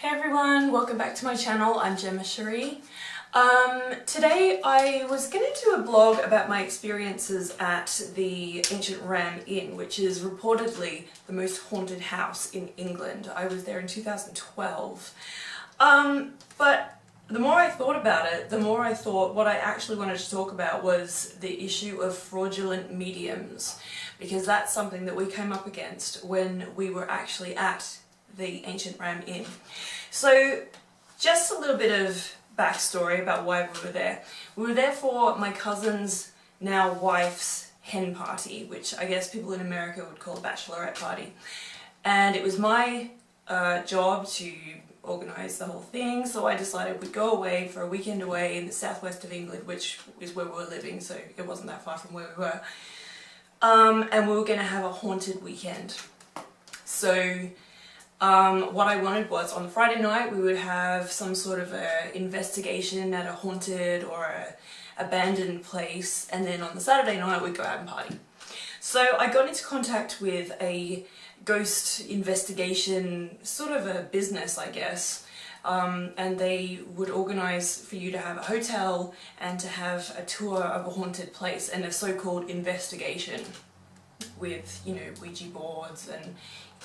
Hey everyone, welcome back to my channel. I'm Gemma Cherie. Today I was going to do a blog about my experiences at the Ancient Ram Inn, which is reportedly the most haunted house in England. I was there in 2012. But the more I thought about it, the more I thought what I actually wanted to talk about was the issue of fraudulent mediums, because that's something that we came up against when we were actually at the Ancient Ram Inn. So just a little bit of backstory about why we were there. We were there for my cousin's now wife's hen party, which I guess people in America would call a bachelorette party. And it was my job to organise the whole thing, so I decided we'd go away for a weekend away in the southwest of England, which is where we were living, so it wasn't that far from where we were. And we were going to have a haunted weekend. So what I wanted was on Friday night we would have some sort of a investigation at a haunted or a abandoned place, and then on the Saturday night we'd go out and party. So I got into contact with a ghost investigation, sort of a business I guess, and they would organise for you to have a hotel and to have a tour of a haunted place and a so-called investigation with, you know, Ouija boards and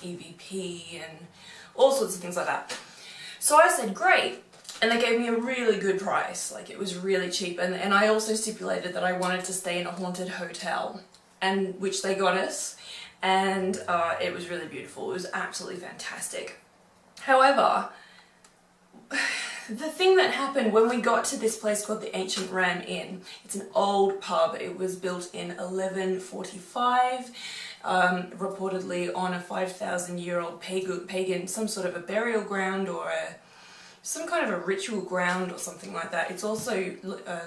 EVP and all sorts of things like that. So I said great, and they gave me a really good price, like it was really cheap, and I also stipulated that I wanted to stay in a haunted hotel, and which they got us, and it was really beautiful. It was absolutely fantastic. However, the thing that happened when we got to this place called the Ancient Ram Inn, it's an old pub. It was built in 1145, reportedly on a 5,000-year-old pagan, some sort of a burial ground or some kind of a ritual ground or something like that. It's also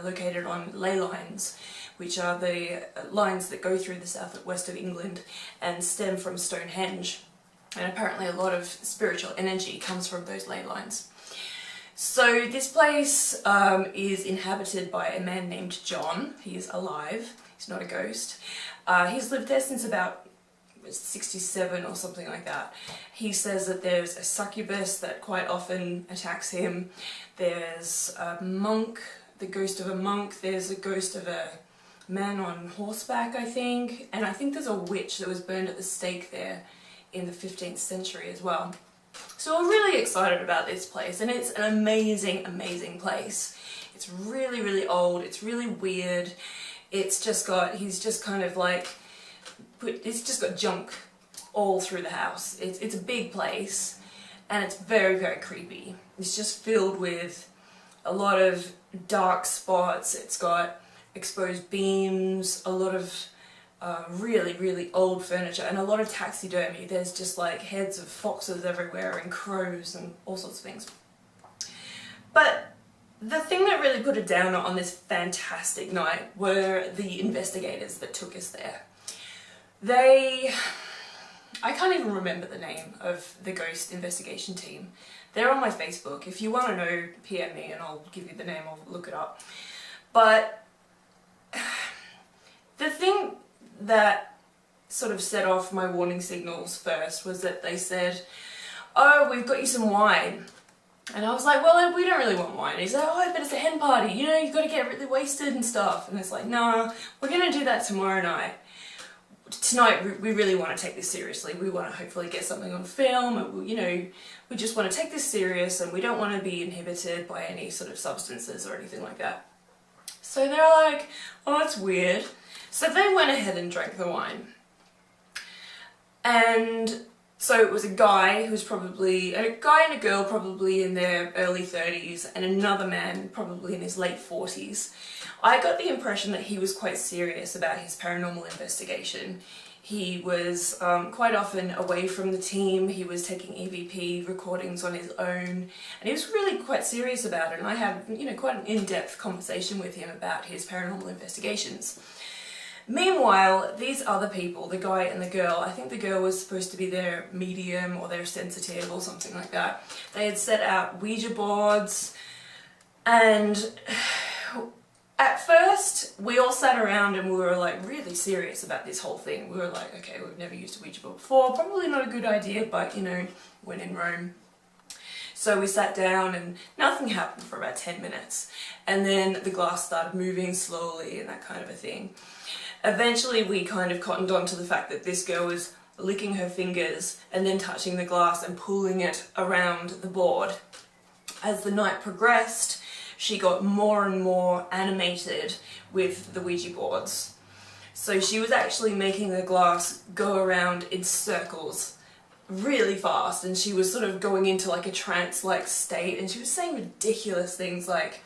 located on ley lines, which are the lines that go through the south and west of England and stem from Stonehenge. And apparently a lot of spiritual energy comes from those ley lines. So this place is inhabited by a man named John. He is alive. He's not a ghost. He's lived there since about 67 or something like that. He says that there's a succubus that quite often attacks him. There's a monk, the ghost of a monk. There's a ghost of a man on horseback, I think. And I think there's a witch that was burned at the stake there in the 15th century as well. So we're really excited about this place, and it's an amazing, amazing place. It's really, really old, it's really weird. It's just got, he's just kind of like, it's just got junk all through the house. It's a big place, and it's very, very creepy. It's just filled with a lot of dark spots. It's got exposed beams, a lot of really, really old furniture, and a lot of taxidermy. There's just like heads of foxes everywhere and crows and all sorts of things. But the thing that really put a downer on this fantastic night were the investigators that took us there. I can't even remember the name of the ghost investigation team. They're on my Facebook. If you want to know, PM me and I'll give you the name, I'll look it up. But the thing that sort of set off my warning signals first was that they said, oh, we've got you some wine. And I was like, well, we don't really want wine. And he said, oh, but it's a hen party, you know, you've got to get really wasted and stuff. And it's like, no, we're going to do that tomorrow night. Tonight, we really want to take this seriously. We want to hopefully get something on film, and you know, we just want to take this serious, and we don't want to be inhibited by any sort of substances or anything like that. So they're like, oh, that's weird. So they went ahead and drank the wine. And so it was a guy who was probably, a guy and a girl probably in their early 30s, and another man probably in his late 40s. I got the impression that he was quite serious about his paranormal investigation. He was quite often away from the team. He was taking EVP recordings on his own, and he was really quite serious about it, and I had, you know, quite an in-depth conversation with him about his paranormal investigations. Meanwhile, these other people, the guy and the girl, I think the girl was supposed to be their medium or their sensitive or something like that. They had set out Ouija boards, and at first we all sat around and we were like really serious about this whole thing. We were like, okay, we've never used a Ouija board before, probably not a good idea, but you know, when in Rome. So we sat down and nothing happened for about 10 minutes. And then the glass started moving slowly and that kind of a thing. Eventually we kind of cottoned on to the fact that this girl was licking her fingers and then touching the glass and pulling it around the board. As the night progressed, she got more and more animated with the Ouija boards. So she was actually making the glass go around in circles really fast, and she was sort of going into like a trance-like state, and she was saying ridiculous things like,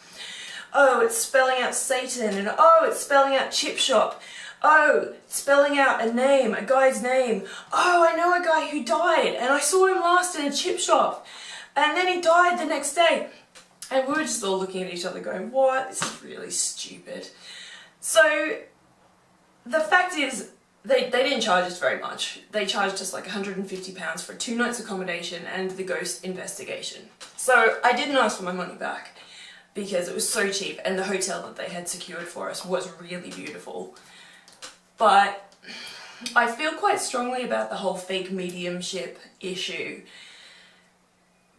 oh, it's spelling out Satan, and oh, it's spelling out chip shop, oh, it's spelling out a name, a guy's name, oh, I know a guy who died, and I saw him last in a chip shop, and then he died the next day. And we were just all looking at each other going, what? This is really stupid. So the fact is, they didn't charge us very much. They charged us like £150 for 2 nights accommodation and the ghost investigation. So I didn't ask for my money back because it was so cheap, and the hotel that they had secured for us was really beautiful. But I feel quite strongly about the whole fake mediumship issue.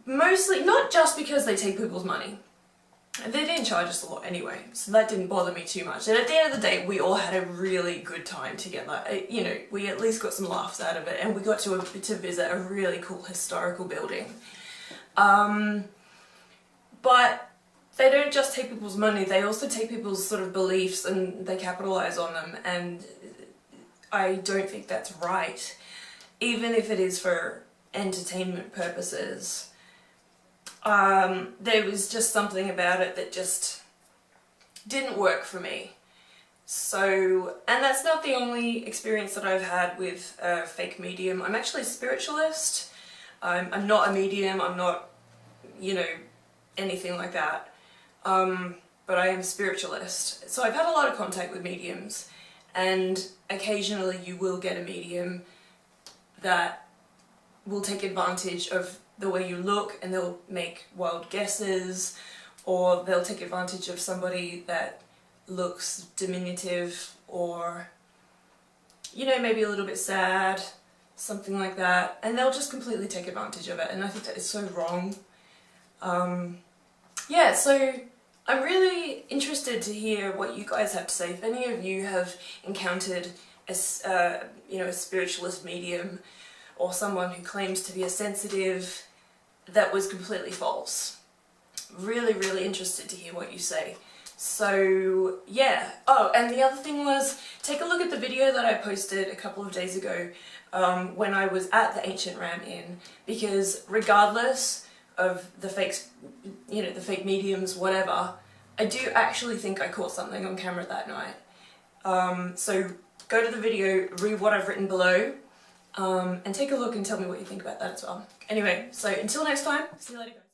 Mostly, not just because they take people's money. They didn't charge us a lot anyway, so that didn't bother me too much. And at the end of the day, we all had a really good time together. You know, we at least got some laughs out of it, and we got to visit a really cool historical building. But they don't just take people's money, they also take people's sort of beliefs and they capitalise on them, and I don't think that's right. Even if it is for entertainment purposes. There was just something about it that just didn't work for me. So, and that's not the only experience that I've had with a fake medium. I'm actually a spiritualist. I'm not a medium, I'm not, you know, anything like that. But I am a spiritualist. So I've had a lot of contact with mediums, and occasionally you will get a medium that will take advantage of the way you look, and they'll make wild guesses, or they'll take advantage of somebody that looks diminutive, or, you know, maybe a little bit sad, something like that, and they'll just completely take advantage of it, and I think that is so wrong. Yeah, so I'm really interested to hear what you guys have to say. If any of you have encountered a, you know, a spiritualist medium, or someone who claims to be a sensitive that was completely false. Really, really interested to hear what you say. So, yeah. Oh, and the other thing was, take a look at the video that I posted a couple of days ago when I was at the Ancient Ram Inn, because regardless of the fakes, you know, the fake mediums, whatever, I do actually think I caught something on camera that night. So go to the video, read what I've written below, and take a look and tell me what you think about that as well. Anyway, so until next time, see you later.